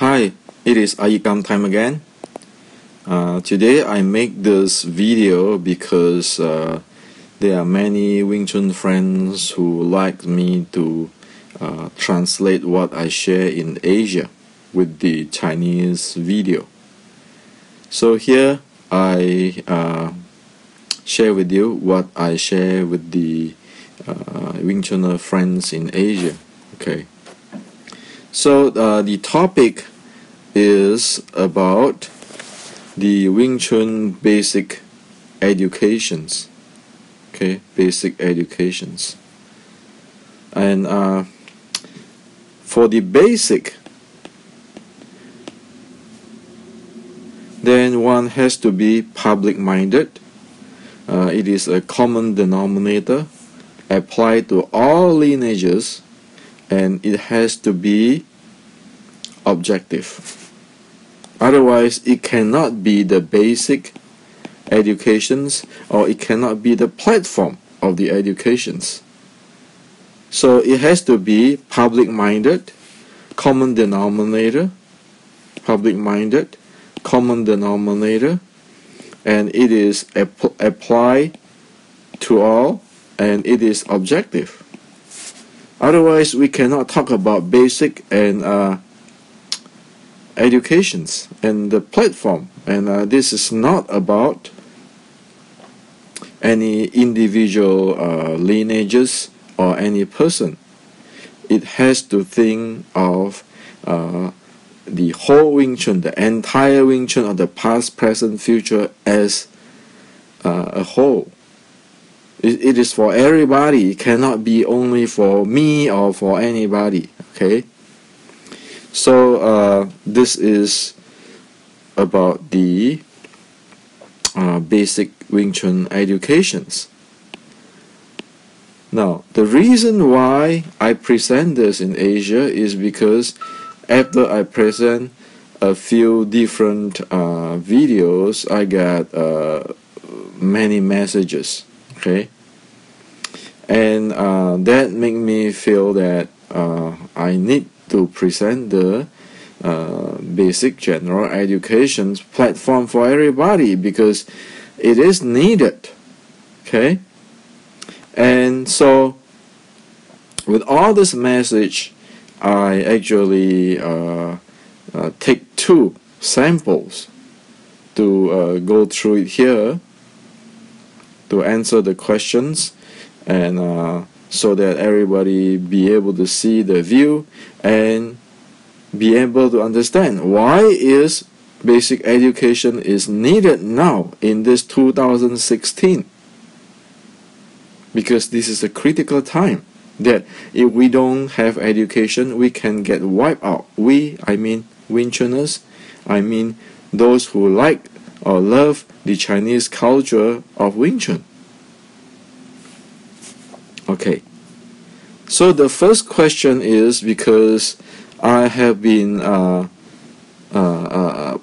Hi, it is iYikkam time again. Today I make this video because there are many Wing Chun friends who like me to translate what I share in Asia with the Chinese video. So here I share with you what I share with the Wing Chun friends in Asia. Okay. So the topic is about the Wing Chun basic educations. Okay, basic educations. And for the basic, then one has to be public-minded. It is a common denominator applied to all lineages, and it has to be objective. Otherwise, it cannot be the basic educations, or it cannot be the platform of the educations. So it has to be public-minded, common denominator, public-minded, common denominator, and it is applied to all, and it is objective. Otherwise, we cannot talk about basic and educations and the platform. And this is not about any individual lineages or any person. It has to think of the whole Wing Chun, the entire Wing Chun of the past, present, future as a whole. It is for everybody. It cannot be only for me or for anybody. Okay. So this is about the basic Wing Chun educations. Now, the reason why I present this in Asia is because after I present a few different videos, I got many messages. Okay. And that made me feel that I need to present the basic general education platform for everybody, because it is needed. Okay. And so with all this message, I actually take two samples to go through it here to answer the questions, and so that everybody be able to see the view and be able to understand why is basic education is needed now in this 2016. Because this is a critical time that if we don't have education, we can get wiped out. We, I mean Wing Chuners, I mean those who like or love the Chinese culture of Wing Chun. Okay, so the first question is, because I have been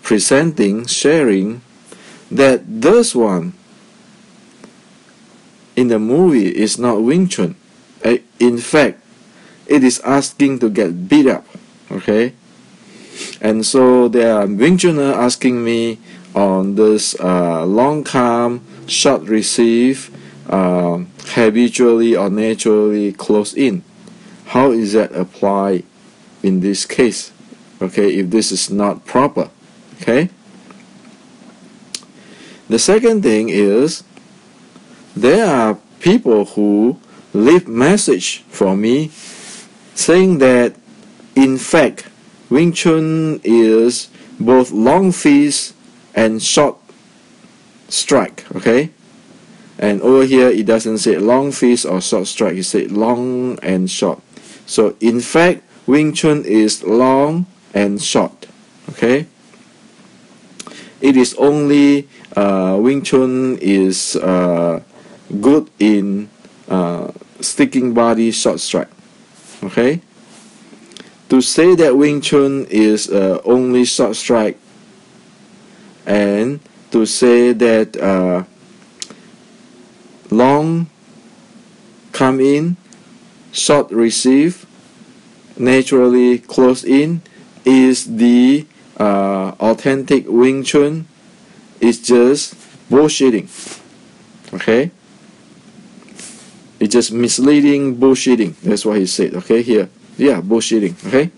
presenting, sharing that this one in the movie is not Wing Chun. In fact, it is asking to get beat up. Okay, and so there are Wing Chuners asking me on this long calm, short receive, habitually or naturally close in. How is that applied in this case? Okay, if this is not proper. Okay. The second thing is, there are people who leave message for me saying that in fact Wing Chun is both long fist and short strike. Okay. And over here it doesn't say long fist or short strike, it says long and short. So in fact Wing Chun is long and short. Okay. It is only Wing Chun is good in sticking body short strike. Okay. To say that Wing Chun is only short strike, and to say that long come in, short receive, naturally close in, is the authentic Wing Chun, is just bullshitting. Okay? It's just misleading bullshitting. That's what he said. Okay, here. Yeah, bullshitting. Okay?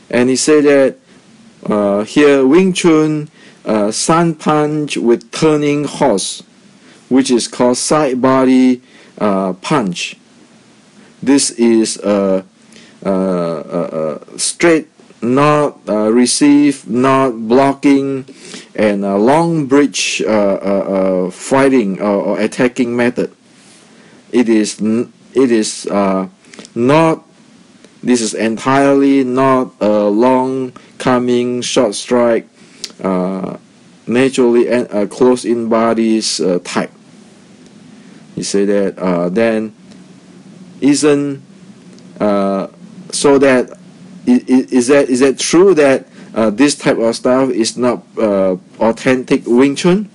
And he said that here Wing Chun sun punch with turning horse, which is called side body punch. This is straight, not receive, not blocking, and a long bridge fighting or attacking method. It is not. This is entirely not a long coming short strike, naturally and close in bodies type. He said that then isn't so that is that true that this type of stuff is not authentic Wing Chun?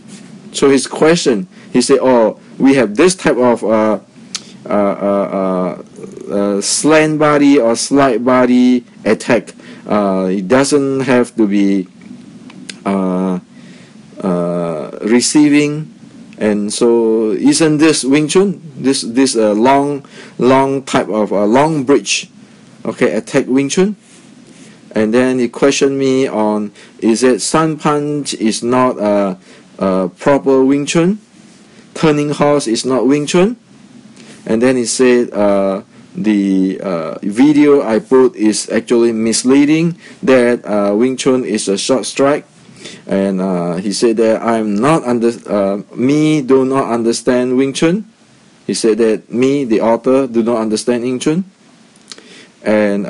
So his question, he said, oh, we have this type of slant body or slide body attack. It doesn't have to be receiving, and so isn't this Wing Chun? This long type of long bridge, okay, attack Wing Chun? And then he questioned me on, is it sun punch is not a proper Wing Chun? Turning horse is not Wing Chun? And then he said the video I put is actually misleading, that Wing Chun is a short strike. And he said that I'm not me do not understand Wing Chun. He said that me, the author, do not understand Wing Chun. And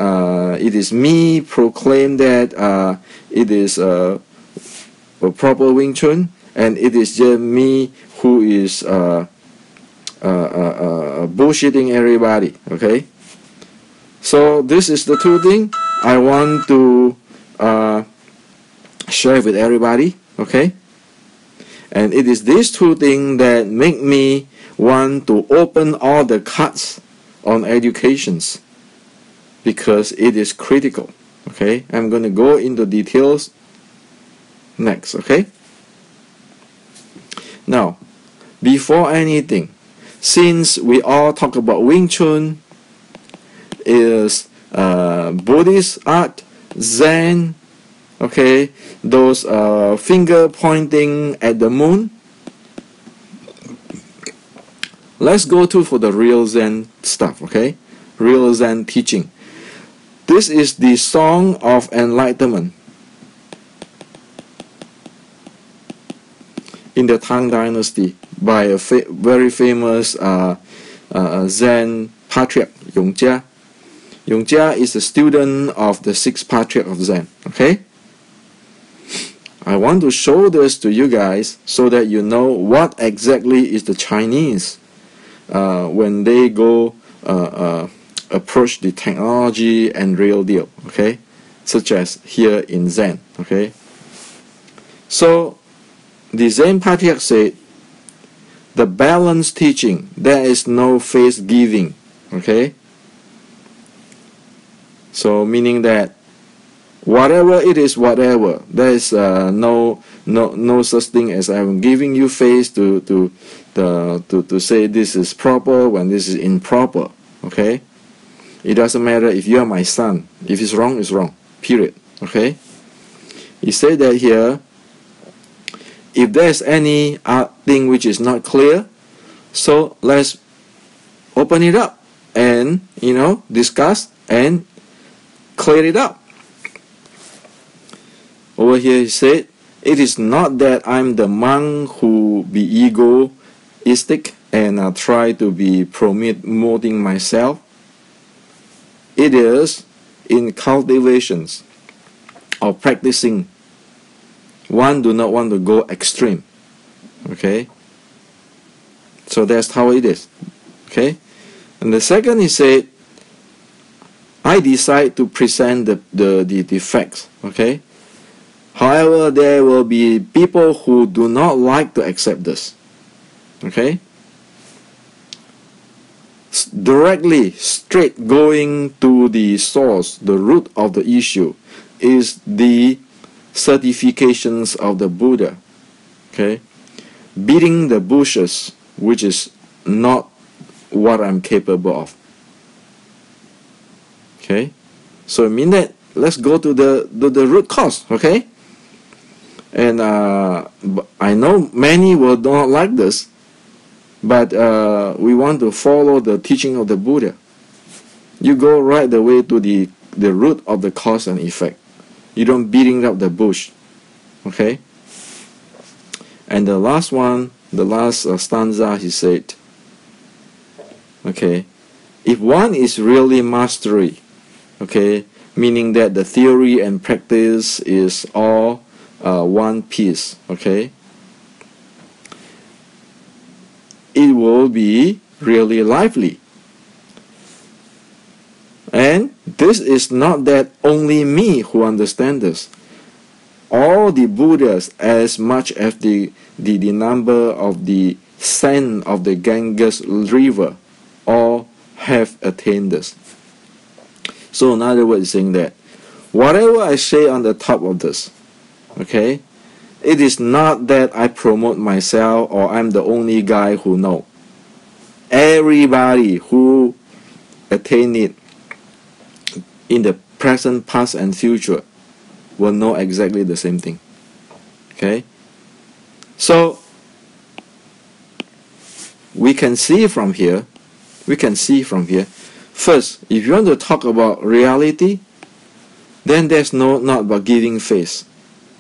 it is me proclaim that it is a proper Wing Chun, and it is just me who is bullshitting everybody. Okay, so this is the two things I want to share with everybody. Okay, and it is these two things that make me want to open all the cuts on educations, because it is critical. Okay, I'm going to go into details next. Okay, now before anything, since we all talk about Wing Chun is Buddhist art, Zen, okay, those finger pointing at the moon, let's go for the real Zen stuff. Okay, real Zen teaching. This is the Song of Enlightenment in the Tang Dynasty by a very famous Zen patriarch, Yongjia. Yongjia is a student of the sixth patriarch of Zen. Okay, I want to show this to you guys so that you know what exactly is the Chinese when they go approach the technology and real deal. Okay, such as here in Zen. Okay, so the Zen patriarch said, the balanced teaching, there is no face giving. Okay, so meaning that whatever it is, whatever, there is no such thing as I'm giving you face to say this is proper when this is improper. Okay, it doesn't matter if you are my son. If it's wrong, it's wrong. Period. Okay, he said that here, if there's any thing which is not clear, so let's open it up and discuss and clear it up. Over here he said, it is not that I'm the monk who be egoistic and try to be promoting myself. It is in cultivations or practicing, one do not want to go extreme. Okay, so that's how it is. Okay, and the second he said, I decide to present the facts. Okay, however, there will be people who do not like to accept this. Okay, directly, straight going to the source, the root of the issue, is the certifications of the Buddha. Okay, beating the bushes, which is not what I'm capable of. Okay, so I mean that let's go to the root cause. Okay, and I know many will not like this, but we want to follow the teaching of the Buddha. You go right the way to the root of the cause and effect. You don't beating up the bush. Okay. And the last one, the last stanza, he said, okay, if one is really mastery, okay, meaning that the theory and practice is all one piece, okay, it will be really lively. And this is not that only me who understand this. All the Buddhas, as much as the number of the sand of the Ganges river, all have attained this. So in other words, saying that whatever I say on the top of this, okay, it is not that I promote myself or I'm the only guy who know. Everybody who attain it in the present, past, and future will know exactly the same thing. Okay? So, we can see from here, first, if you want to talk about reality, then there's not about giving face.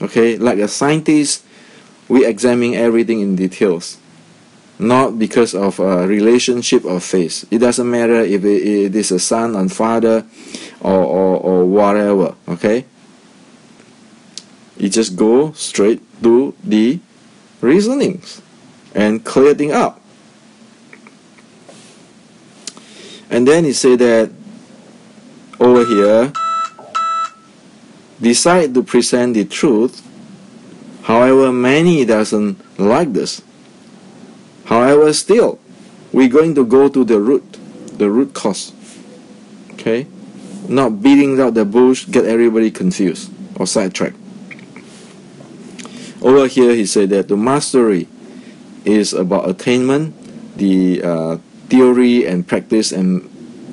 Okay? Like a scientist, we examine everything in details. Not because of a relationship of face. It doesn't matter if it is a son and father or whatever, okay? You just go straight to the reasonings and clear things up. And then he said that over here, decide to present the truth. However, many doesn't like this. However, still, we're going to go to the root cause. Okay? Not beating out the bush, get everybody confused or sidetracked. Over here, he said that the mastery is about attainment, the theory and practice, and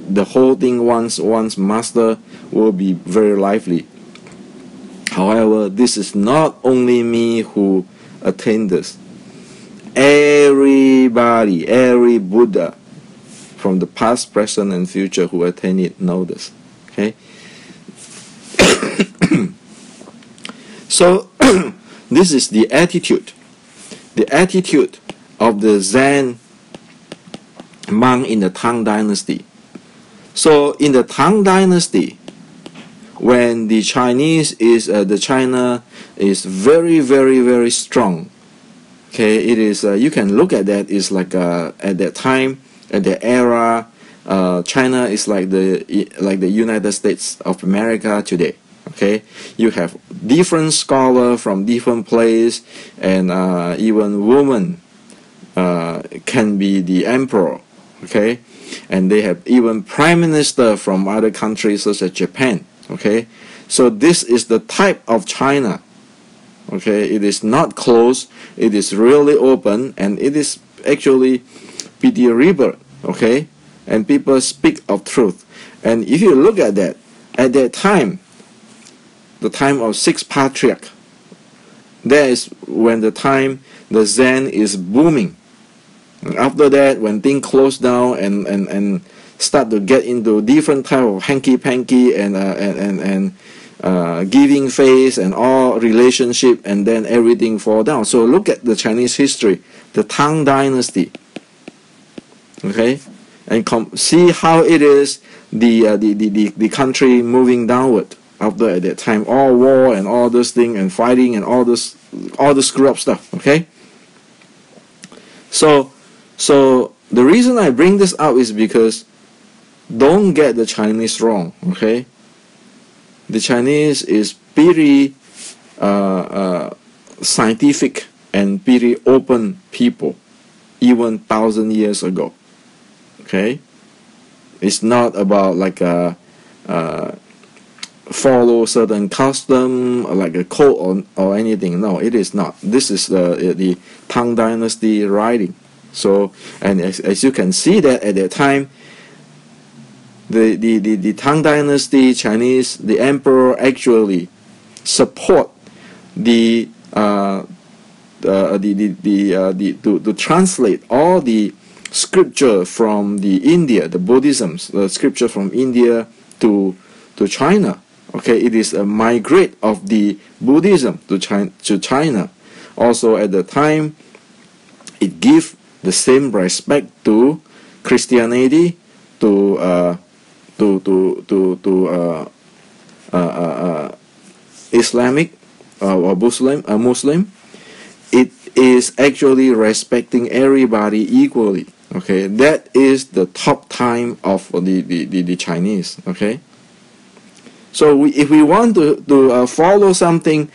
the whole thing once master will be very lively. However, this is not only me who attained this. Everybody, every Buddha from the past, present, and future who attain it know this. Okay? So, this is the attitude of the Zen monk in the Tang Dynasty. So, in the Tang Dynasty, when the China is very, very, very strong. Okay, it is. You can look at that. It's like at that time, at that era, China is like the United States of America today. Okay, you have different scholars from different places, and even women can be the emperor. Okay, and they have even prime minister from other countries such as Japan. Okay, so this is the type of China. Okay, it is not closed, it is really open, and it is actually pretty rebel. Okay, and people speak of truth. And if you look at that time, the time of six patriarchs, that is when the time the Zen is booming. After that, when things close down and start to get into different type of hanky-panky and giving face and all relationship, and then everything fall down. So look at the Chinese history, the Tang Dynasty. Okay, and see how it is the country moving downward after at that time, all war and all this thing and fighting and all the screw up stuff. Okay, so the reason I bring this up is because don't get the Chinese wrong. Okay, the Chinese is pretty scientific and pretty open people, even 1,000 years ago. Okay, It's not about like a follow certain custom like a code or anything. No, it is not. This is the Tang Dynasty writing. So, and as you can see that at that time, the Tang Dynasty Chinese, the emperor actually support to translate all the scripture from the India, the Buddhisms, the scripture from India to China. Okay, it is a migrate of the Buddhism to China. Also at the time, it gives the same respect to Christianity, to Islamic or Muslim. It is actually respecting everybody equally. Okay, that is the top time of the Chinese. Okay, so if we want to follow something,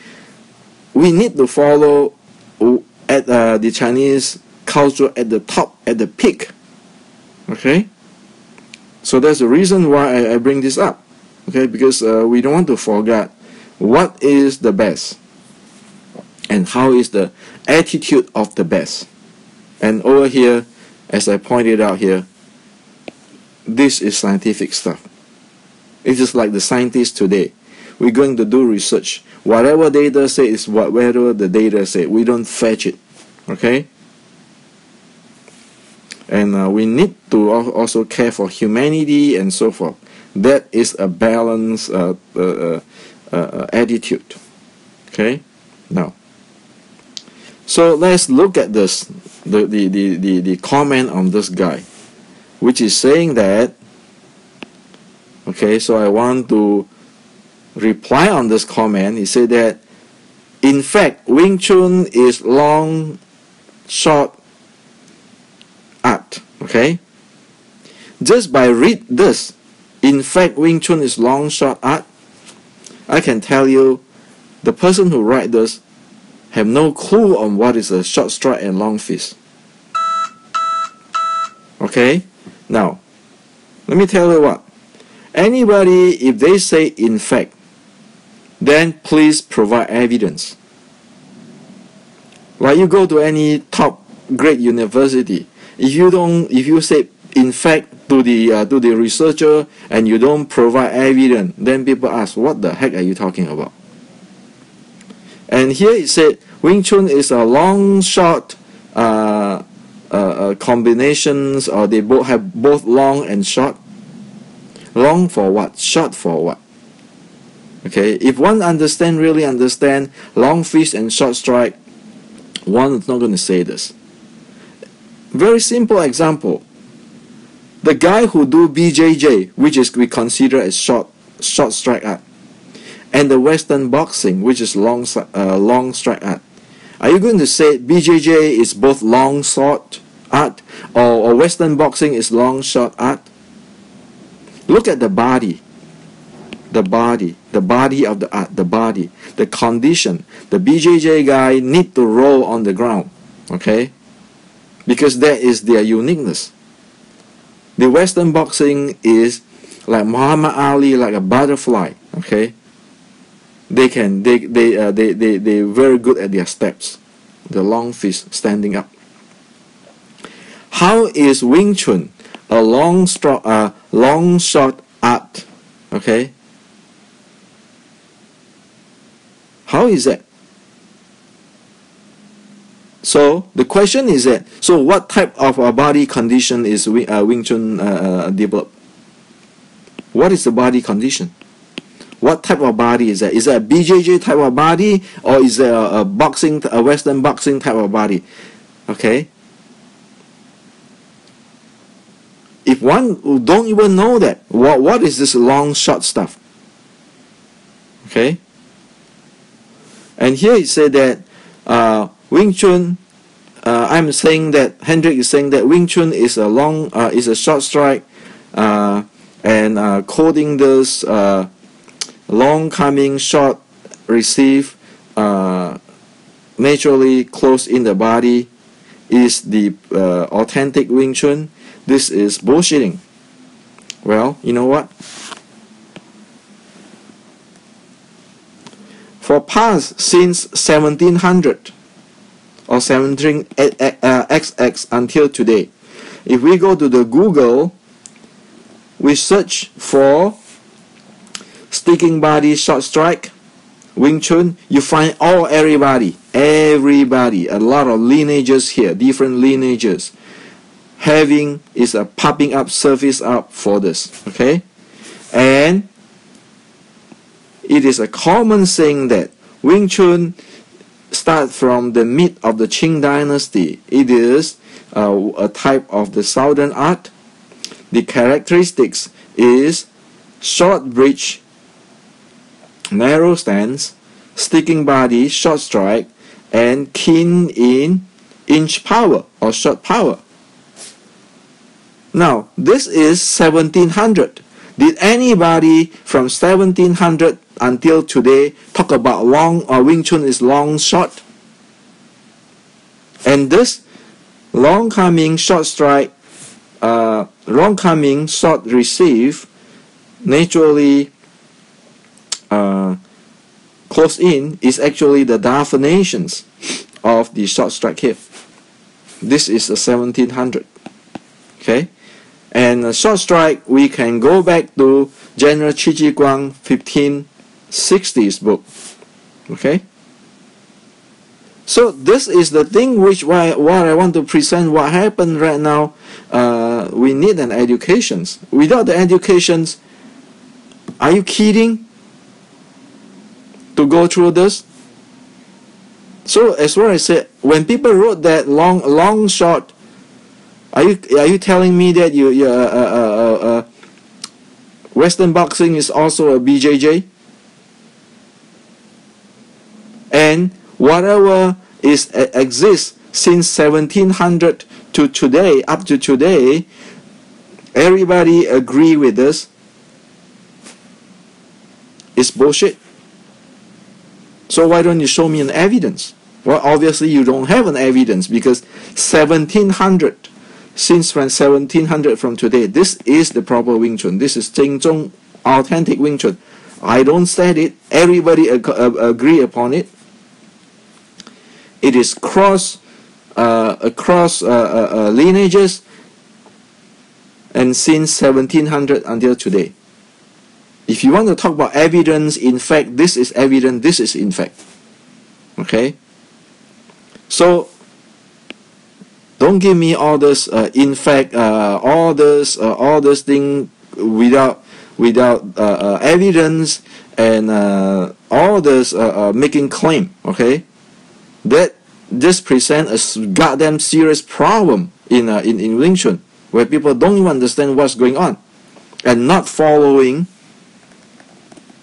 we need to follow at the Chinese culture at the top, at the peak. Okay, so that's the reason why I bring this up. Okay, because we don't want to forget what is the best and how is the attitude of the best. And over here, as I pointed out here, this is scientific stuff. It's just like the scientists today. We're going to do research. Whatever data say is whatever the data say. We don't fetch it. Okay? And we need to also care for humanity and so forth. That is a balanced attitude. Okay? Now, so let's look at this, the comment on this guy, which is saying that, okay, so I want to reply on this comment. He said that, in fact, Wing Chun is long, short art. Okay? Just by read this, in fact, Wing Chun is long, short art, I can tell you, the person who write this have no clue on what is a short strike and long fist. Okay? Now, let me tell you what. Anybody, if they say in fact, then please provide evidence. Like you go to any top grade university, if you say in fact to the researcher and you don't provide evidence, then people ask, what the heck are you talking about? And here it said Wing Chun is a long short combinations, or they both have both long and short. Long for what? Short for what? Okay, if one really understand long fist and short strike, one is not going to say this. Very simple example. The guy who do BJJ, which is we consider as short strike art, and the Western boxing, which is long strike art. Are you going to say BJJ is both long short art, or Western boxing is long short art? Look at the body of the art, the condition. The BJJ guy need to roll on the ground, okay? Because that is their uniqueness. The Western boxing is like Muhammad Ali, like a butterfly, okay? They very good at their steps, the long fist standing up. How is Wing Chun a long short art? Okay, how is that? So the question is that, so what type of body condition is Wing Chun developed? What is the body condition? What type of body is that? Is that a BJJ type of body, or is it a Western boxing type of body? Okay. If one who don't even know that, what is this long short stuff? Okay. And here it said that Wing Chun. I'm saying that Hendrik is saying that Wing Chun is a short strike, and coding this. Long coming, short receive, naturally close in the body is the authentic Wing Chun. This is bullshitting. Well, you know what? For past since 1700 or 17XX until today, if we go to the Google, we search for sticking body short strike, Wing Chun, you find everybody, a lot of lineages here, different lineages, is a popping up, surface up for this, okay? And it is a common saying that Wing Chun starts from the mid of the Qing dynasty. It is a type of the southern art. The characteristics is short bridge, narrow stance, sticking body, short strike, and keen in inch power or short power. Now, this is 1700. Did anybody from 1700 until today talk about Wing Chun is long shot? And this long coming, short strike, long coming, short receive, naturally close in is actually the definitions of the short strike here. This is a 1700. Okay, and a short strike we can go back to General Qi Guang 1560s book. Okay, so this is the thing which what I want to present. What happened right now? We need an education. Without the educations, are you kidding? To go through this. So as what I said, when people wrote that long shot, are you telling me that Western boxing is also a BJJ? And whatever exists since 1700 to today, up to today, everybody agree with this, is bullshit. So why don't you show me an evidence? Well, obviously you don't have an evidence because 1700, since from 1700 from today, this is the proper Wing Chun. This is Jingzhong, authentic Wing Chun. I don't say it. Everybody agree upon it. It is across lineages, and since 1700 until today. If you want to talk about evidence, in fact, this is evidence, this is in fact. Okay? So, don't give me all this, in fact, all this thing without evidence and all this making claim. Okay? That just present a goddamn serious problem in Wing Chun, where people don't even understand what's going on and not following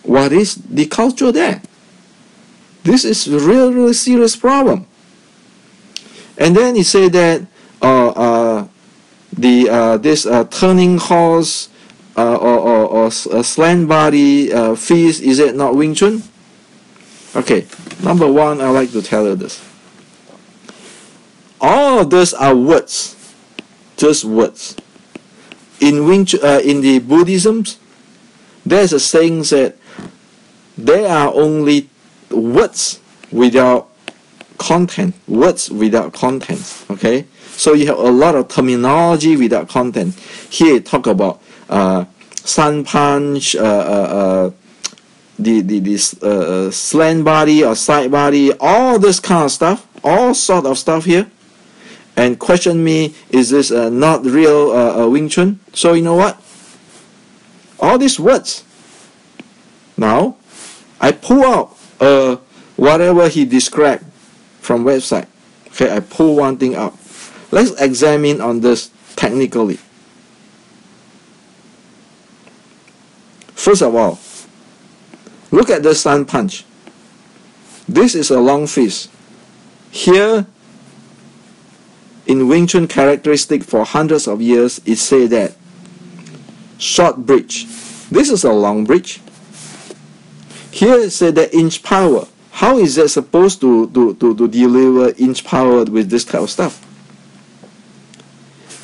what is the culture there. This is a really serious problem. And then he said that this turning horse or slant body feast, is it not Wing Chun? Okay, number one, I like to tell you this. All of these are words, just words. In the Buddhism, there's a saying that there are only words without content. Words without content. Okay, so you have a lot of terminology without content. Here, talk about sun punch, the slant body or side body, all this kind of stuff, all sort of stuff here, and question me, is this not real Wing Chun? So you know what? All these words. Now, I pull out whatever he described from website. Okay, I pull one thing out. Let's examine on this technically. First of all, look at the sun punch. This is a long fist. Here, in Wing Chun characteristic for hundreds of years, it says that short bridge. This is a long bridge. Here it said that inch power. How is that supposed to deliver inch power with this type of stuff?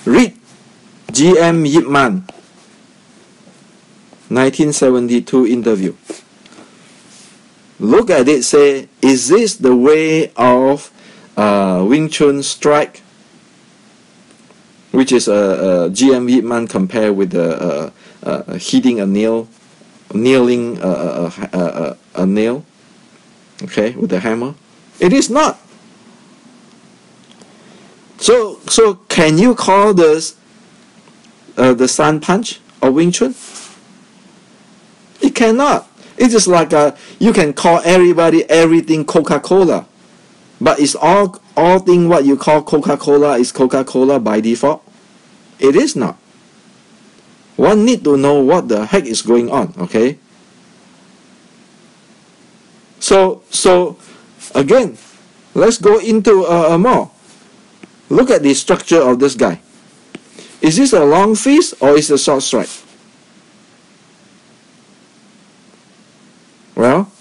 Read G.M. Yip Man. 1972 interview. Look at it, say, is this the way of Wing Chun strike, which is GM Yip-Man compared with hitting a nail, nailing a nail, okay, with a hammer? It is not. So can you call this the sun punch of Wing Chun? It cannot. It is like you can call everything Coca-Cola, but it's all thing what you call Coca-Cola is Coca-Cola by default. It is not. One need to know what the heck is going on, okay? So again, let's go into more. Look at the structure of this guy. Is this a long fist or is it a short strike? Well,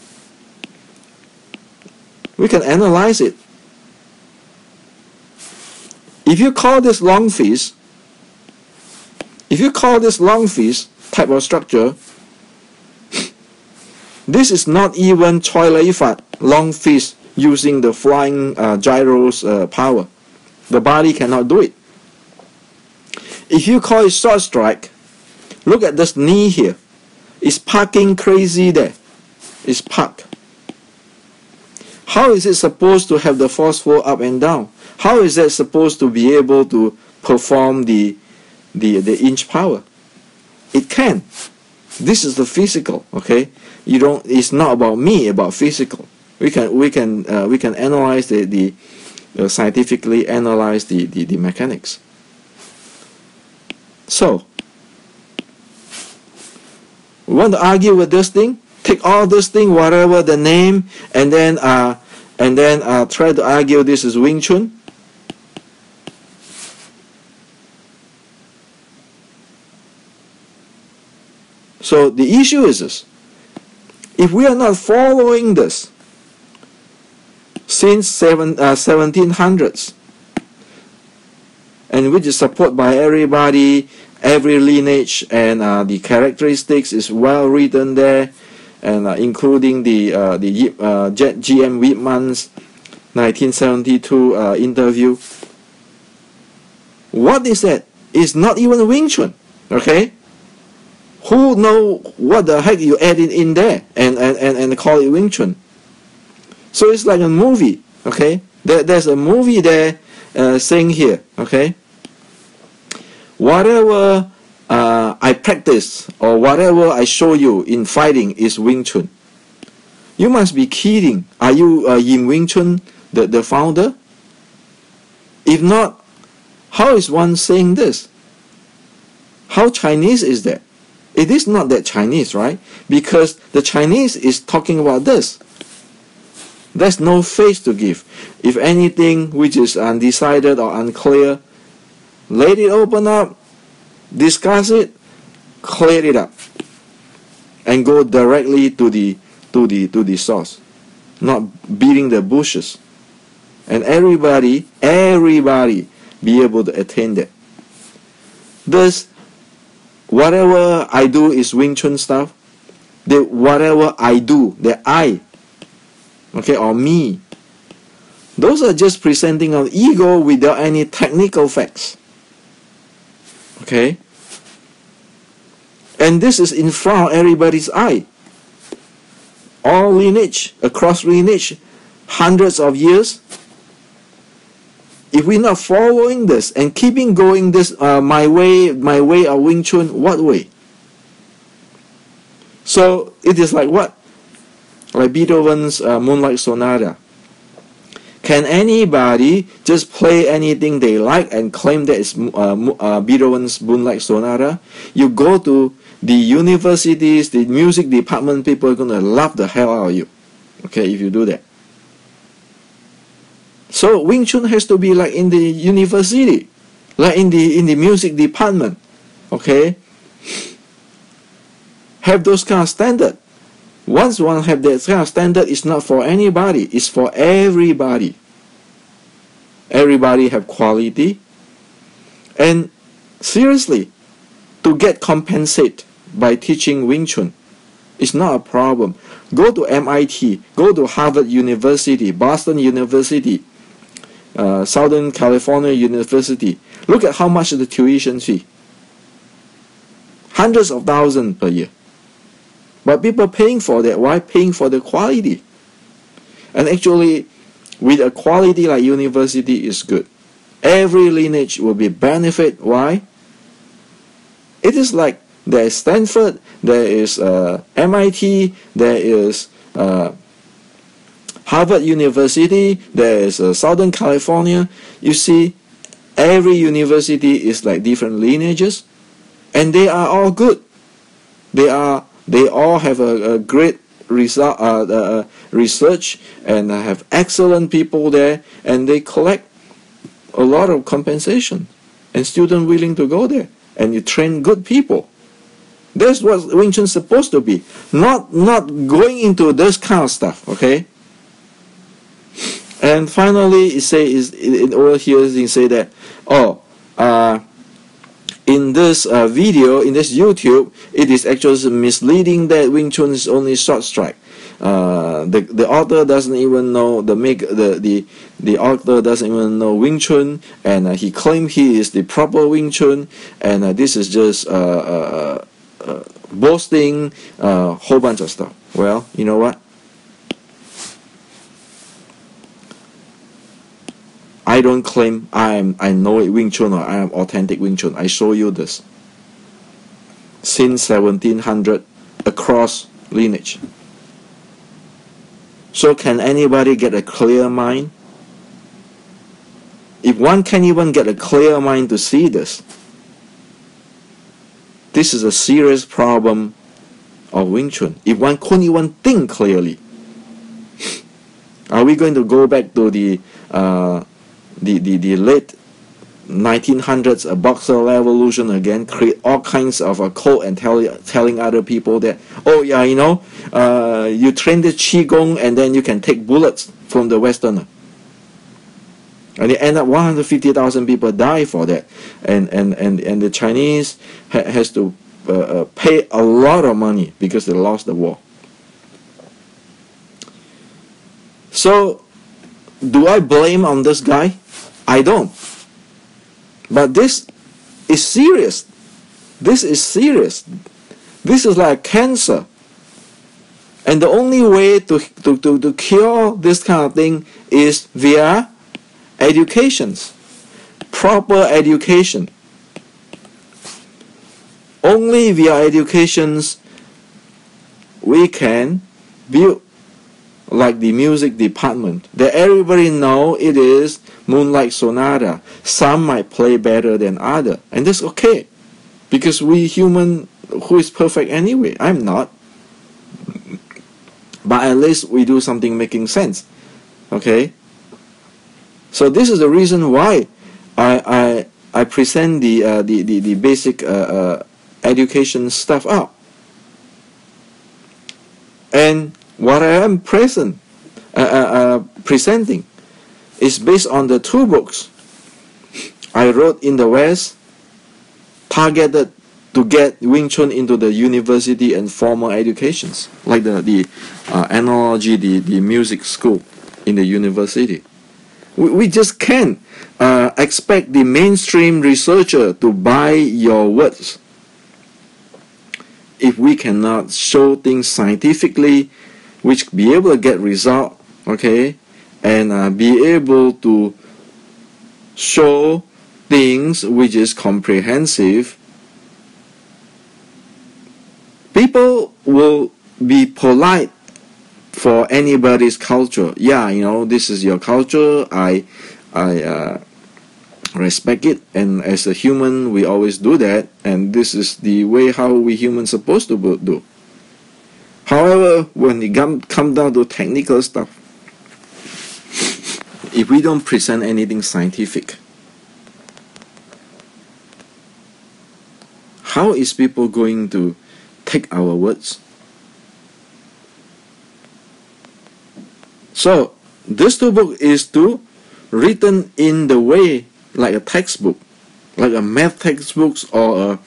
we can analyze it. If you call this long fist type of structure, this is not even Choi Lei Fat long fist using the flying gyros power. The body cannot do it. If you call it short strike, look at this knee here. It's parking crazy there. It's parked. How is it supposed to have the force flow up and down? How is that supposed to be able to perform the inch power? It can. This is the physical, okay? You don't. It's not about me. About physical. We can analyze the scientifically analyze the mechanics. So, we want to argue with this thing. Take all this thing, whatever the name, and then try to argue this is Wing Chun. So the issue is this: if we are not following this since 1700s, and which is supported by everybody, every lineage, and the characteristics is well written there, and including the GM Yip-Man's 1972 interview. What is that? It's not even Wing Chun, okay? Who know what the heck you added in there and call it Wing Chun? So it's like a movie, okay? There's a movie there saying here, okay? Whatever I practice or whatever I show you in fighting is Wing Chun. You must be kidding. Are you Yin Wing Chun, the founder? If not, how is one saying this? How Chinese is that? It is not that Chinese, right? Because the Chinese is talking about this. There's no face to give. If anything which is undecided or unclear, let it open up, discuss it, clear it up, and go directly to the source, not beating the bushes. And everybody be able to attain that. Thus, whatever I do is Wing Chun stuff. Whatever I do, the I, okay, or me, those are just presenting an ego without any technical facts. Okay? And this is in front of everybody's eye. All lineage, across lineage, hundreds of years. If we're not following this and keeping going this my way of Wing Chun, what way? So it is like what? Like Beethoven's Moonlight Sonata. Can anybody just play anything they like and claim that it's Beethoven's Moonlight Sonata? You go to the universities, the music department, people are going to laugh the hell out of you, okay, if you do that. So Wing Chun has to be like in the university, like in the music department, okay? Have those kind of standard. Once one have that kind of standard, it's not for anybody, it's for everybody. Everybody have quality. And seriously, to get compensate by teaching Wing Chun. It's not a problem. Go to MIT, go to Harvard University, Boston University, Southern California University. Look at how much the tuition fee. Hundreds of thousands per year. But people paying for that. Why? Paying for the quality. And actually, with a quality like university is good. Every lineage will be benefit. Why? It is like there is Stanford, there is MIT, there is Harvard University, there is Southern California. You see, every university is like different lineages, and they are all good. They all have a great result, research, and have excellent people there, and they collect a lot of compensation, and students willing to go there, and you train good people. That's what Wing Chun is supposed to be, not going into this kind of stuff. Okay. And finally, it says over here, it say that in this video, in this YouTube, it is actually misleading that Wing Chun is only short strike. The author doesn't even know the author doesn't even know Wing Chun, and he claimed he is the proper Wing Chun, and this is just boasting a whole bunch of stuff. Well, you know what? I don't claim I know Wing Chun or I am authentic Wing Chun. I show you this. Since 1700 across lineage. So can anybody get a clear mind? If one can't even get a clear mind to see this, this is a serious problem of Wing Chun. If one couldn't even think clearly, are we going to go back to the late 1900s boxer revolution again, create all kinds of a code and telling other people that, oh yeah, you know, you train the Qigong and then you can take bullets from the Westerner. And it end up 150,000 people die for that, and the Chinese has to pay a lot of money because they lost the war. So, do I blame on this guy? I don't. But this is serious. This is serious. This is like cancer. And the only way to cure this kind of thing is via educations, proper education. Only via educations we can build like the music department that everybody know it is Moonlight Sonata. Some might play better than other, and that's okay, because we human who is perfect anyway. I'm not, but at least we do something making sense. Okay. So this is the reason why I present the basic education stuff out, and what I am presenting is based on the two books I wrote in the West, targeted to get Wing Chun into the university and formal educations, like the analogy, the music school in the university. We just can't expect the mainstream researcher to buy your words if we cannot show things scientifically, which be able to get result, okay, and be able to show things which is comprehensive. People will be polite for anybody's culture. Yeah, you know, this is your culture. I respect it, and as a human, we always do that, and this is the way how we humans supposed to do. However, when it come down to technical stuff, if we don't present anything scientific, how is people going to take our words? So this two book is written in the way like a textbook, like a math textbooks or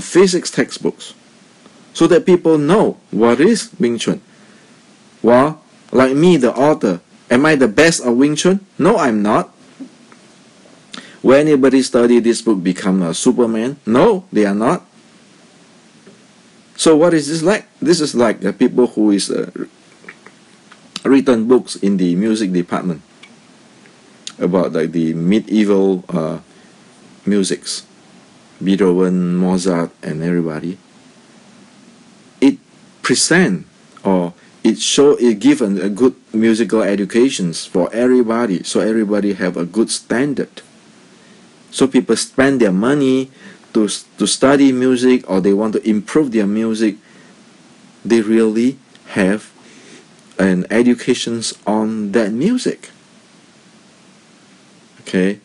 physics textbooks so that people know what is Wing Chun. Well, like me, the author, am I the best of Wing Chun? No, I'm not. Will anybody study this book become a Superman? No, they are not. So what is this like? This is like the people who is written books in the music department about like the medieval musics, Beethoven, Mozart, and everybody. It present or it give a good musical educations for everybody, so everybody have a good standard. So people spend their money to study music, or they want to improve their music. They really have an educations on that music. Okay,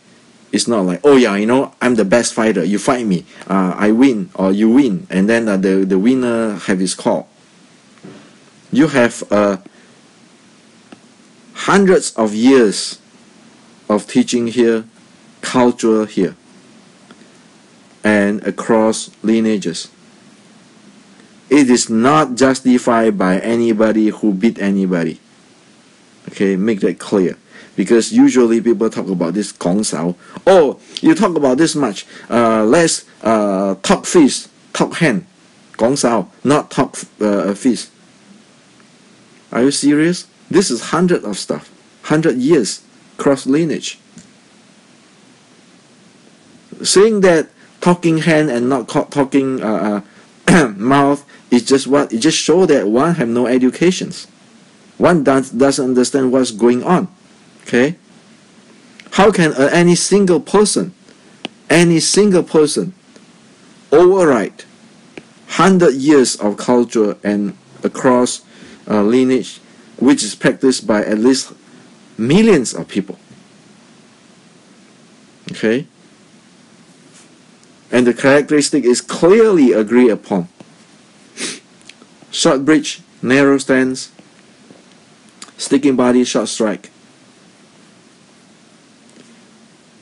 it's not like, oh yeah, you know, I'm the best fighter, you fight me, I win or you win, and then the winner have his call. You have hundreds of years of teaching here, culture here, and across lineages. It is not justified by anybody who beat anybody. Okay, make that clear. Because usually people talk about this gong sao. Oh, you talk about this much. Let's talk fist, talk hand. Gong sao, not talk fist. Are you serious? This is 100 of stuff. 100 years cross lineage. Saying that talking hand and not talking mouth is just what? It just shows that one have no educations. One doesn't understand what's going on. Okay? How can any single person override 100 years of culture and across lineage, which is practiced by at least millions of people? Okay? And the characteristic is clearly agreed upon. Short bridge, narrow stance, sticking body, short strike.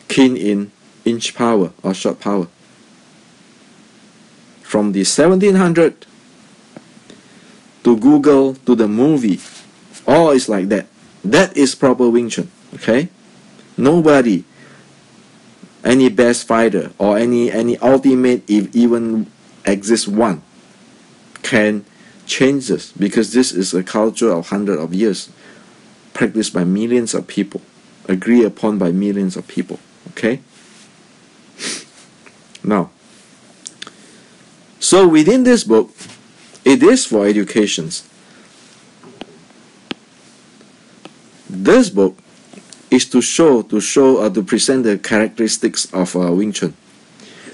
Keen in inch power or short power. From the 1700 to Google to the movie, all is like that. That is proper Wing Chun. Okay? Nobody, any best fighter or any ultimate, if even exists one, can change this, because this is a culture of hundreds of years practiced by millions of people, agreed upon by millions of people. Okay? Now, so within this book, it is for educations. This book is to present the characteristics of Wing Chun.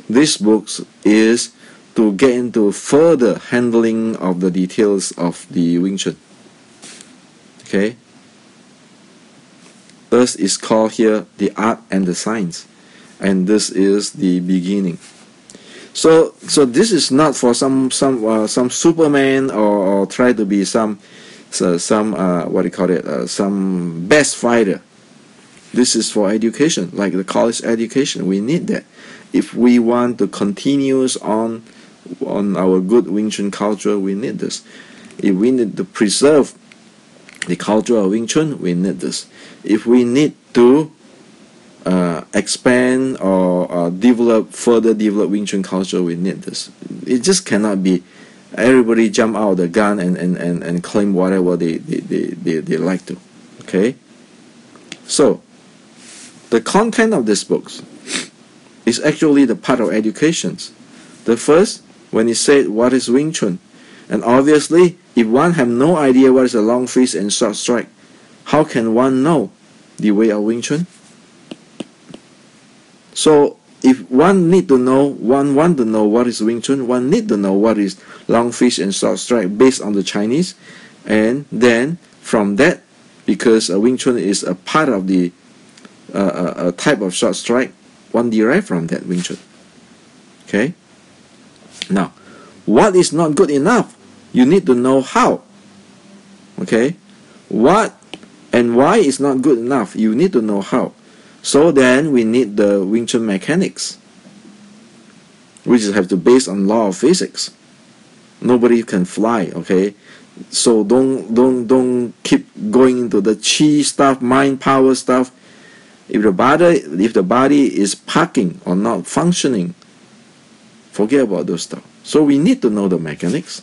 This book is to get into further handling of the details of the Wing Chun. Okay? This is called here the art and the science, and this is the beginning. So this is not for some Superman or try to be some what do you call it, some best fighter. This is for education, like the college education. We need that if we want to continue on our good Wing Chun culture. We need this. If we need to preserve the culture of Wing Chun, we need this. If we need to expand or further develop Wing Chun culture, we need this. It just cannot be everybody jump out of the gun and claim whatever they like to. Okay? So, the content of this book is actually the part of educations. The first, when he said what is Wing Chun, and obviously, if one have no idea what is a long fist and short strike, how can one know the way of Wing Chun? So, if one want to know what is Wing Chun, one need to know what is long fist and short strike based on the Chinese, and then from that, because Wing Chun is a part of the a type of short strike, one derive from that Wing Chun. Okay? Now, what is not good enough? You need to know how. Okay? What and why is not good enough? You need to know how. So then we need the Wing Chun mechanics. which is have to base on law of physics. Nobody can fly, okay? So don't keep going into the chi stuff, mind power stuff. If the body is parking or not functioning, forget about those stuff. So we need to know the mechanics.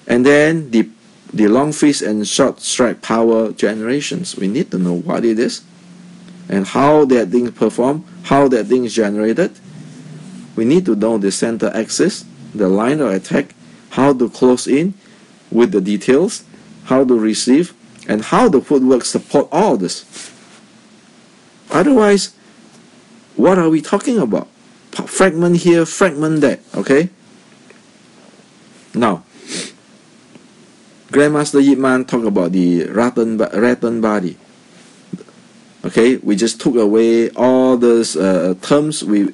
And then the long fist and short strike power generations. We need to know what it is and how that thing perform, how that thing is generated. We need to know the center axis, the line of attack, how to close in with the details, how to receive, and how the footwork support all this. Otherwise, what are we talking about? Fragment here, fragment there, okay? Now, Grandmaster Yip-Man talked about the rattan body. Okay, we just took away all those terms. We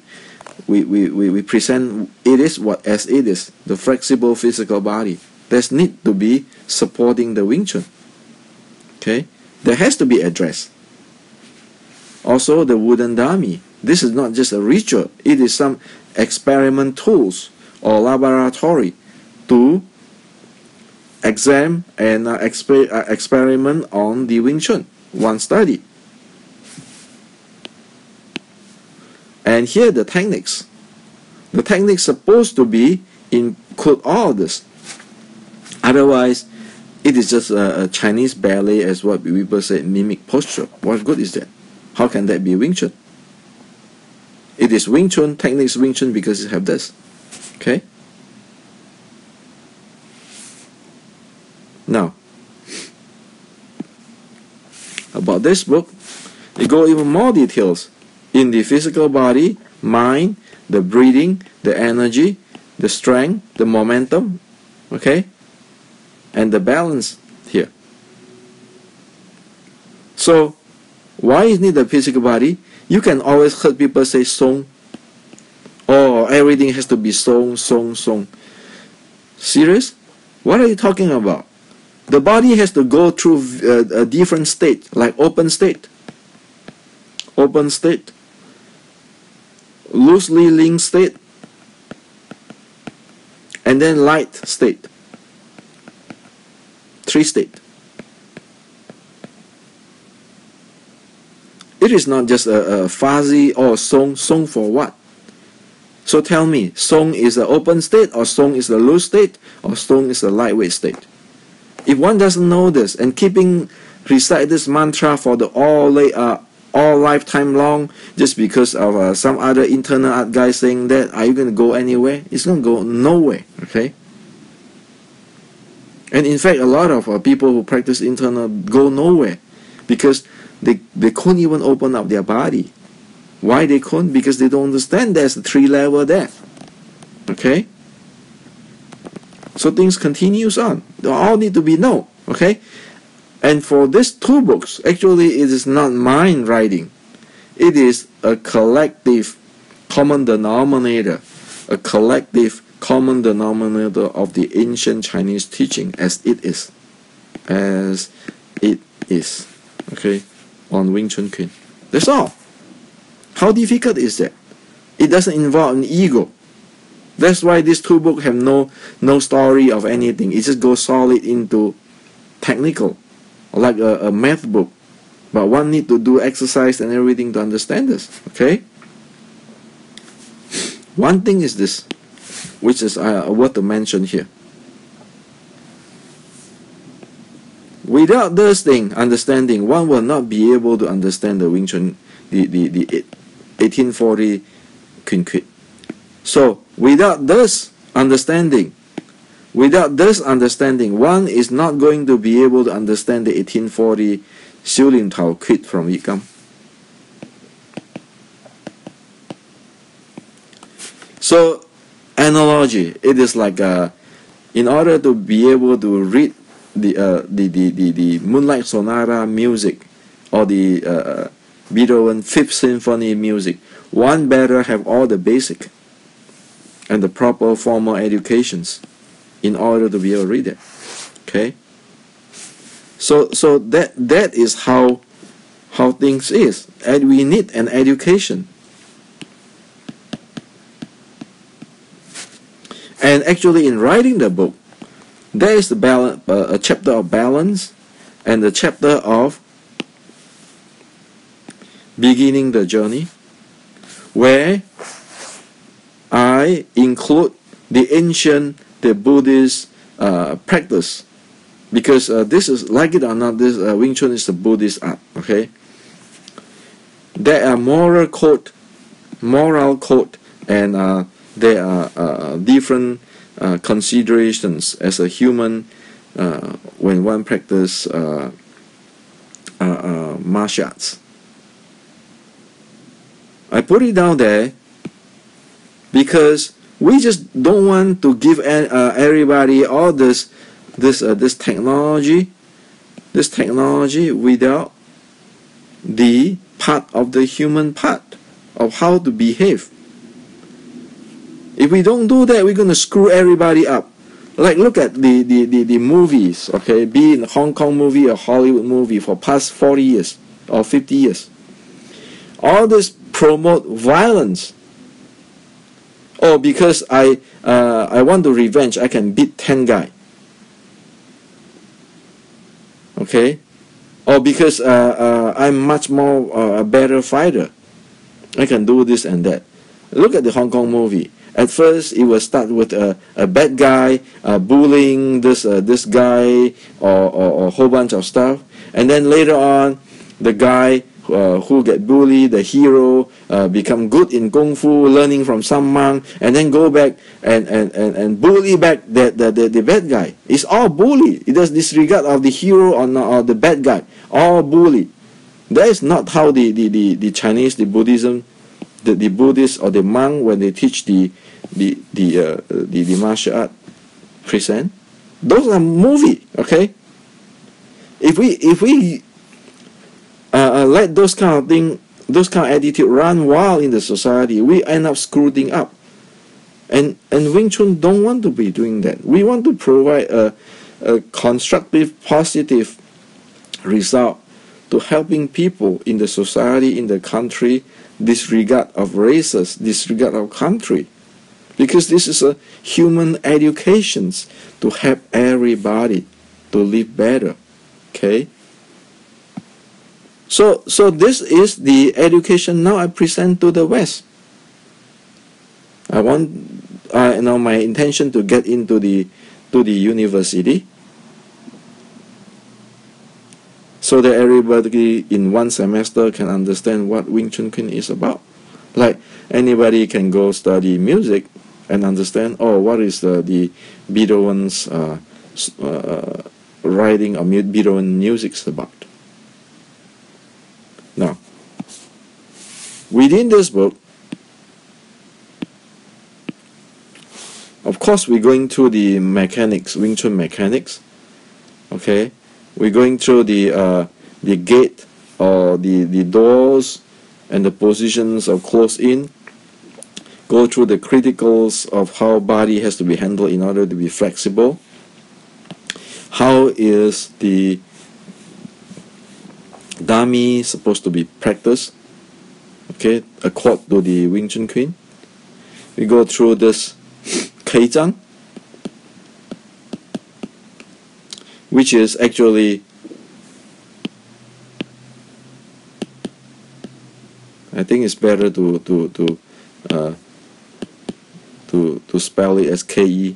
present it is what as it is, the flexible physical body. There's need to be supporting the Wing Chun. Okay, there has to be addressed. Also, the wooden dummy. This is not just a ritual. It is some experiment tools or laboratory to examine and experiment on the Wing Chun. One study. And here the techniques. The techniques supposed to be include all this. Otherwise, it is just a Chinese ballet, as what people say, mimic posture. What good is that? How can that be Wing Chun? It is Wing Chun, techniques Wing Chun because it have this. Okay? Now, about this book, they go even more details in the physical body, mind, the breathing, the energy, the strength, the momentum, okay? And the balance here. So, why is it the physical body? You can always hear people say song. Oh, everything has to be song. Serious? What are you talking about? The body has to go through a different state, like open state, loosely linked state, and then light state. 3 states. It is not just a fuzzy or song for what? So tell me, song is the open state, or song is the loose state, or song is the lightweight state? If one doesn't know this and recite this mantra for the all lifetime long, just because of some other internal art guy saying that, are you going to go anywhere? It's going to go nowhere, okay? And in fact, a lot of people who practice internal go nowhere because they couldn't even open up their body. Why they couldn't? Because they don't understand there's a 3 level there, okay? So things continues on. They all need to be known, okay? And for these 2 books, actually it is not mine writing. It is a collective common denominator. A collective common denominator of the ancient Chinese teaching as it is. As it is. Okay? On Wing Chun Kuen. That's all. How difficult is that? It doesn't involve an ego. That's why these 2 books have no story of anything. It just goes solid into technical, like a math book. But one need to do exercise and everything to understand this. Okay? One thing is this, which is worth to mention here. Without this understanding, one will not be able to understand the Wing Chun, the 1840 Kuen Kuen. So, without this understanding, one is not going to be able to understand the 1840 Xiu Ling Tao Quid from iYikkam. So, analogy, it is like in order to be able to read the Moonlight Sonata music or the Beethoven 5th Symphony music, one better have all the basic and the proper formal educations in order to be able to read it. Okay? So that is how things is. And we need an education. And actually, in writing the book, there is a chapter of balance and a chapter of beginning the journey, where I include the ancient, the Buddhist practice, because this is, like it or not, this Wing Chun is a Buddhist art. Okay, there are moral code, and there are different considerations as a human when one practice martial arts. I put it down there because we just don't want to give everybody all this technology without the part of the human part of how to behave. If we don't do that, we're going to screw everybody up. Like, look at the movies, okay, be it a Hong Kong movie or Hollywood movie for past 40 years or 50 years. All this promote violence. Oh, because I want to revenge, I can beat 10 guys. Okay? Or because I'm much more a better fighter, I can do this and that. Look at the Hong Kong movie. At first, it will start with a bad guy bullying this guy or a whole bunch of stuff, and then later on, the guy who get bullied, the hero, become good in kung fu, learning from some monk, and then go back and bully back the bad guy. It's all bully. It does disregard of the hero or the bad guy. All bully. That is not how the Chinese, the Buddhism, the Buddhists or the monk, when they teach the martial art present. Those are movie, okay? If we let those kind of thing, those kind of attitude run wild in the society, we end up screwing up. And Wing Chun don't want to be doing that. We want to provide a constructive, positive result to helping people in the society, in the country, disregard of races, disregard of country. Because this is a human education to help everybody to live better. Okay? So this is the education now I present to the West. My intention to get into the university, so that everybody in one semester can understand what Wing Chun is about. Like, anybody can go study music and understand, oh, what is the Beethoven's writing or Beethoven music about. Now, within this book, of course, we're going through the mechanics, Wing Chun mechanics. Okay, we're going through the gate or the doors and the positions of close in. Go through the criticals of how body has to be handled in order to be flexible. How is the dummy supposed to be practiced? Okay, according to the Wing Chun Queen. We go through this Keizang, which is actually, I think it's better to spell it as K-E-I,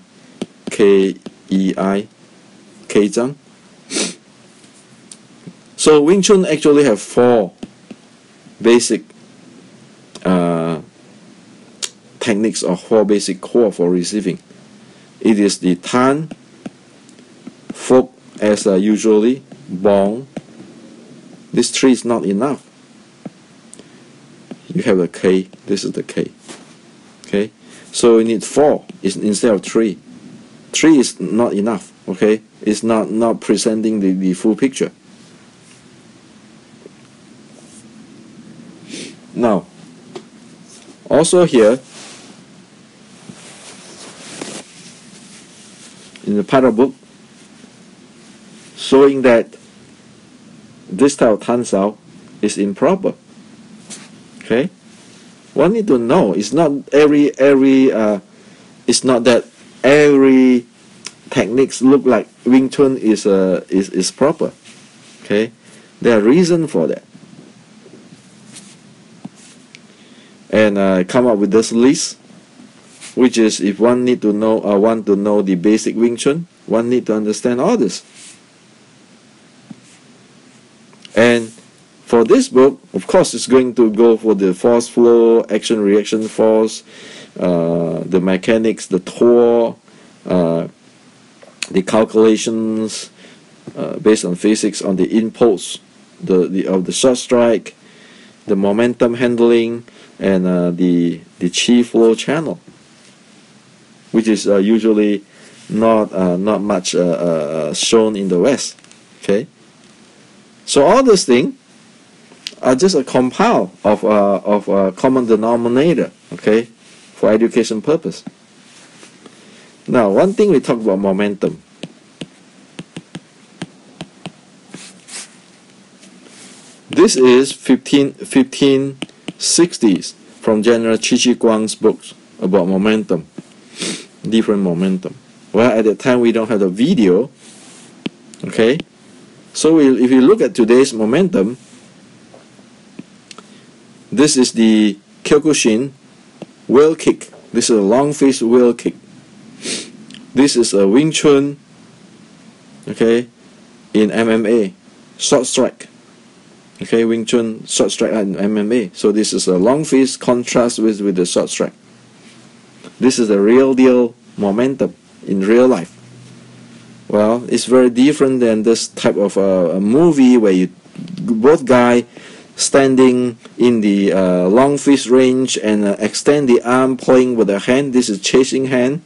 Keizang. So Wing Chun actually have 4 basic techniques or 4 basic core for receiving. It is the Tan, Folk as usually, Bong. This 3 is not enough. You have a K, this is the K. Okay, so we need 4 instead of 3. 3 is not enough. Okay, it's not presenting the full picture. Now, also here, in the part of book, showing that this type of Tan Sao is improper. Okay, one need to know it's not it's not that every techniques look like Wing Chun is proper. Okay, there are reasons for that. And I come up with this list, which is if one need to know or want to know the basic Wing Chun, one need to understand all this. And for this book, of course, it's going to go for the force flow, action reaction force, the mechanics, the torque, the calculations based on physics on the impulse, of the short strike, the momentum handling, and the chi flow channel, which is usually not much shown in the West. Okay, so all these things are just a compound of a common denominator. Okay, for education purpose. Now, one thing we talk about momentum. This is 1560s from General Chi Guang's books about momentum, different momentum. Well, at that time we don't have the video. Okay, so if you look at today's momentum, this is the Kyokushin wheel kick. This is a long fist wheel kick. This is a Wing Chun, okay, in MMA, short strike. Okay, Wing Chun, short strike in MMA. So this is a long fist contrast with the short strike. This is the real deal momentum in real life. Well, it's very different than this type of a movie where both guys standing in the long fist range and extend the arm playing with the hand. This is chasing hand.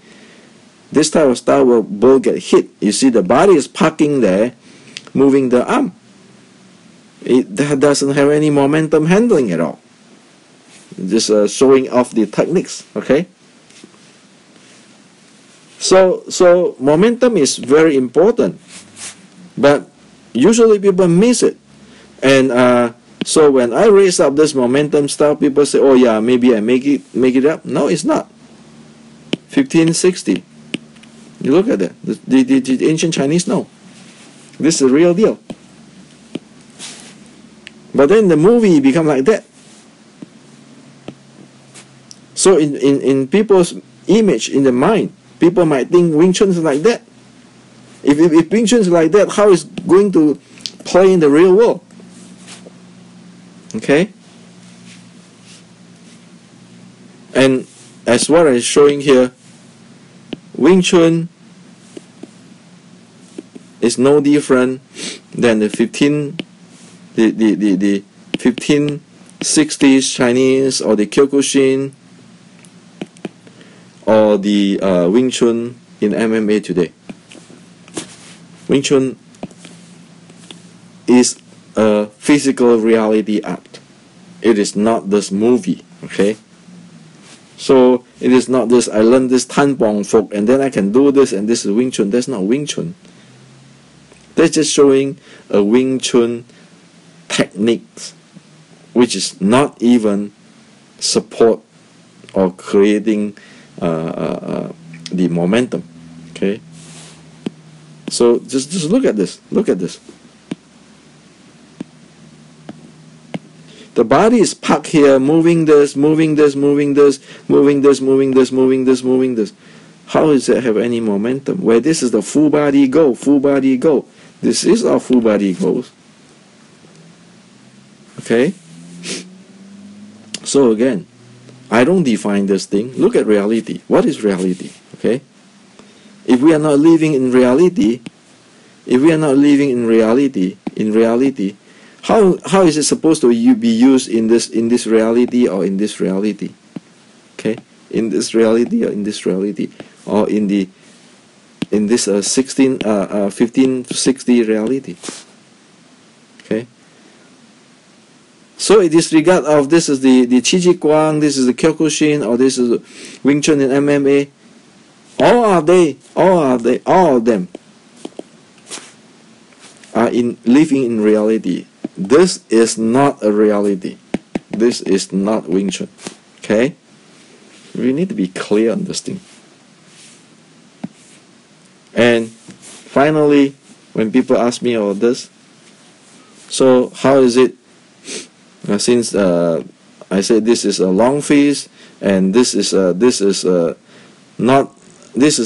This type of style will both get hit. You see the body is parking there, moving the arm. It doesn't have any momentum handling at all. Just showing off the techniques, okay? So momentum is very important, but usually people miss it. And so when I raise up this momentum style, people say, oh yeah, maybe I make it up. No, it's not. 1560. You look at that. The ancient Chinese know. This is the real deal. But then the movie become like that. So in people's image, in the mind, people might think Wing Chun is like that. If Wing Chun is like that, how is going to play in the real world? Okay? And as what I'm showing here, Wing Chun is no different than the 1560s Chinese or the Kyokushin or the Wing Chun in MMA today. Wing Chun is a physical reality art. It is not this movie, okay? So it is not this, I learned this Tan Bong Fok and then I can do this and this is Wing Chun. That's not Wing Chun. That's just showing a Wing Chun techniques which is not even support or creating the momentum. Okay, so just look at this. Look at this. The body is parked here, moving this, moving this, moving this, moving this, moving this, moving this, moving this. How does it have any momentum? Where this is the full body go, full body go. This is our full body goes. Okay? So again, I don't define this thing. Look at reality. What is reality? Okay? If we are not living in reality, how is it supposed to be used in this reality or in this reality? Okay? In this reality or in this reality or in this 1560 reality. Okay? So in this regard of this is the Chi Guang, this is the Kyokushin, or this is Wing Chun and MMA, all of them are living in reality. This is not a reality. This is not Wing Chun. Okay? We need to be clear on this thing. And finally, when people ask me about this, so how is it? Since I said this is a long fist, and this is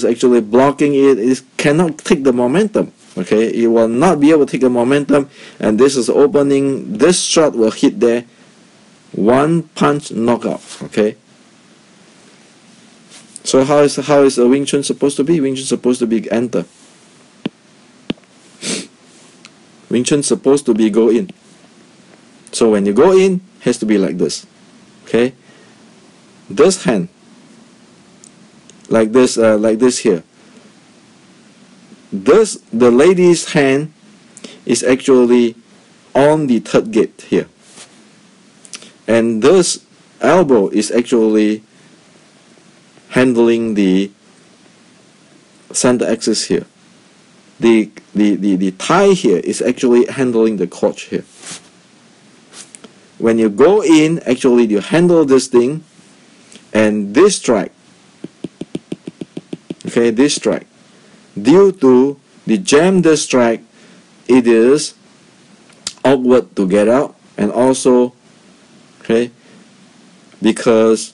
actually blocking it. It cannot take the momentum. Okay, it will not be able to take the momentum, and this is opening. This shot will hit there. One punch knockout. Okay. So how is a Wing Chun supposed to be? Wing Chun supposed to be enter. Wing Chun supposed to be go in. So when you go in, has to be like this. Okay. This hand, like this here. The lady's hand is actually on the third gate here, and this elbow is actually handling the center axis here. The thigh here is actually handling the crotch here. When you go in, actually you handle this thing, and this strike, okay, this strike, due to the jam this strike, it is awkward to get out, and also, okay, because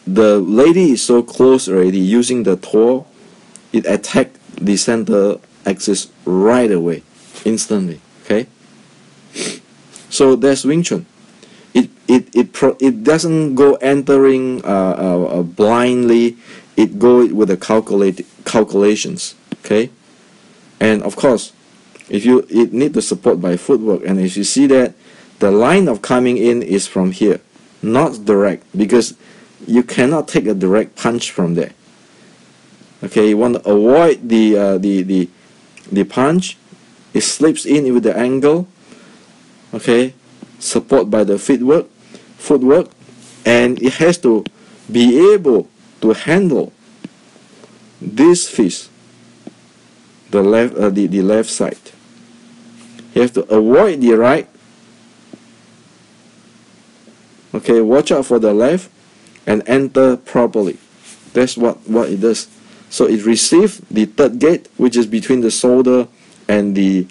the lady is so close already, using the toe, it attacked the center axis right away, instantly. Okay, so that's Wing Chun. It doesn't go entering blindly. It go with the calculations. Okay, and of course, it need to support by footwork. And if you see that the line of coming in is from here, not direct, because you cannot take a direct punch from there. Okay, you want to avoid the punch. It slips in with the angle. Okay, support by the footwork, and it has to be able to handle this fist, the left side. You have to avoid the right. Okay, watch out for the left, and enter properly. That's what it does. So it receives the third gate, which is between the shoulder and the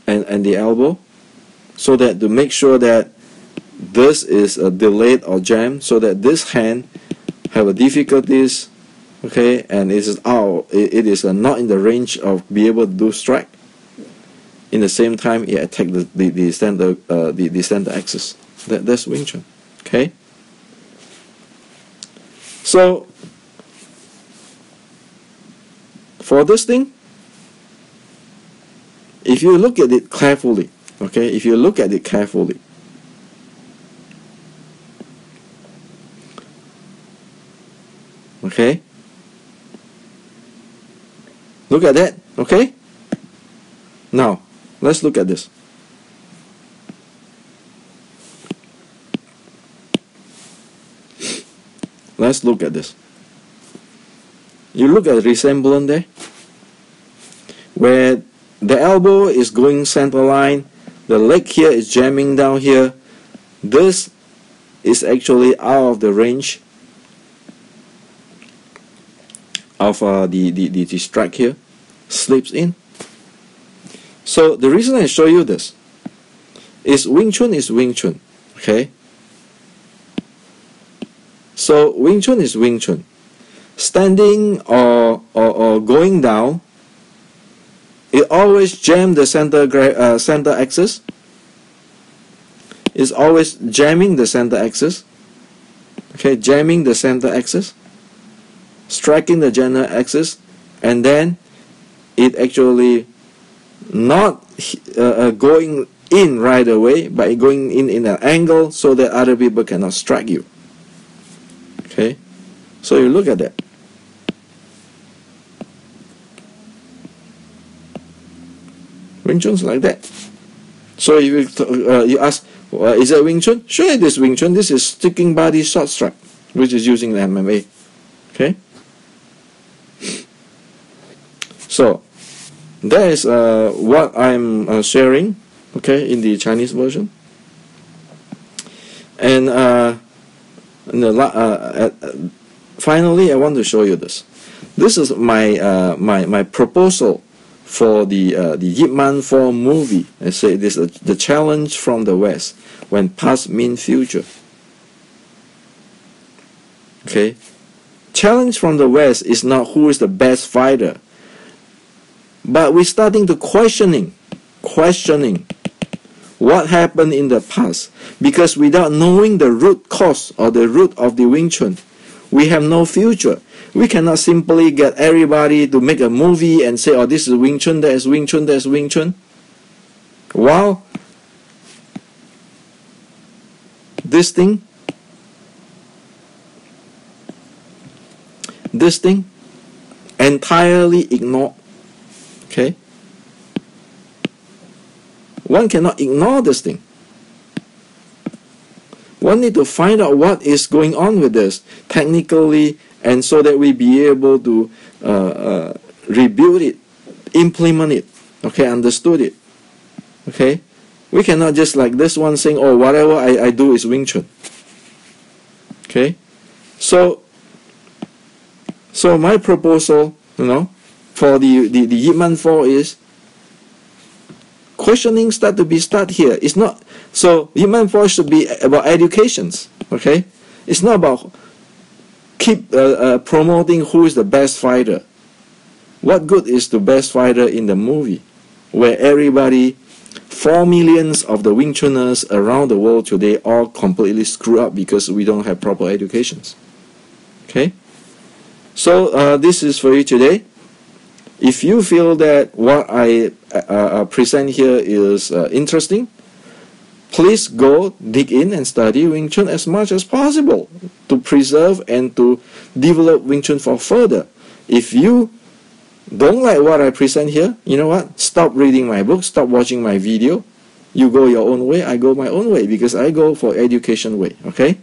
elbow, so that to make sure that this is delayed or jammed, so that this hand have a difficulties. Okay, and it is not in the range of be able to do strike. In the same time, it attack the center axis. That's Wing Chun. Okay. So for this thing, if you look at it carefully, okay, if you look at it carefully, okay, look at that, okay. Now let's look at this. Let's look at this. You look at the resemblance there, where the elbow is going center line, the leg here is jamming down here. This is actually out of the range of the strike here, slips in. So the reason I show you this is Wing Chun is Wing Chun, okay? So Wing Chun is Wing Chun. Standing or going down, it always jam the center axis. It's always jamming the center axis. Okay, jamming the center axis, striking the center axis, and then it actually not going in right away, but going in an angle so that other people cannot strike you. Okay, so you look at that. Wing Chun's like that. So if you ask, is that Wing Chun? Sure, it is Wing Chun. This is sticking body short strike, which is using the MMA. Okay. So that is what I'm sharing. Okay, in the Chinese version. And finally, I want to show you this. This is my my proposal for the Ip Man 4 movie. I say this is the challenge from the West, when past means future. Okay, challenge from the West is not who is the best fighter, but we're starting to questioning what happened in the past, because without knowing the root cause or the root of the Wing Chun, we have no future. We cannot simply get everybody to make a movie and say, oh, this is Wing Chun, that is Wing Chun, that is Wing Chun. While this thing entirely ignored. Okay? One cannot ignore this thing. One need to find out what is going on with this technically, and so that we be able to rebuild it, implement it, okay, understood it. Okay? We cannot just like this one saying, oh, whatever I do is Wing Chun. Okay? So my proposal, for the Ip Man 4 is questioning start here. It's not, so Ip Man 4 should be about educations, okay? It's not about keep promoting who is the best fighter. What good is the best fighter in the movie, where everybody, 4 millions of the Wing Chuners around the world today, all completely screw up because we don't have proper educations. Okay? So this is for you today. If you feel that what I present here is interesting, please go dig in and study Wing Chun as much as possible to preserve and to develop Wing Chun for further. If you don't like what I present here, you know what? Stop reading my book, stop watching my video. You go your own way, I go my own way, because I go for education way, okay?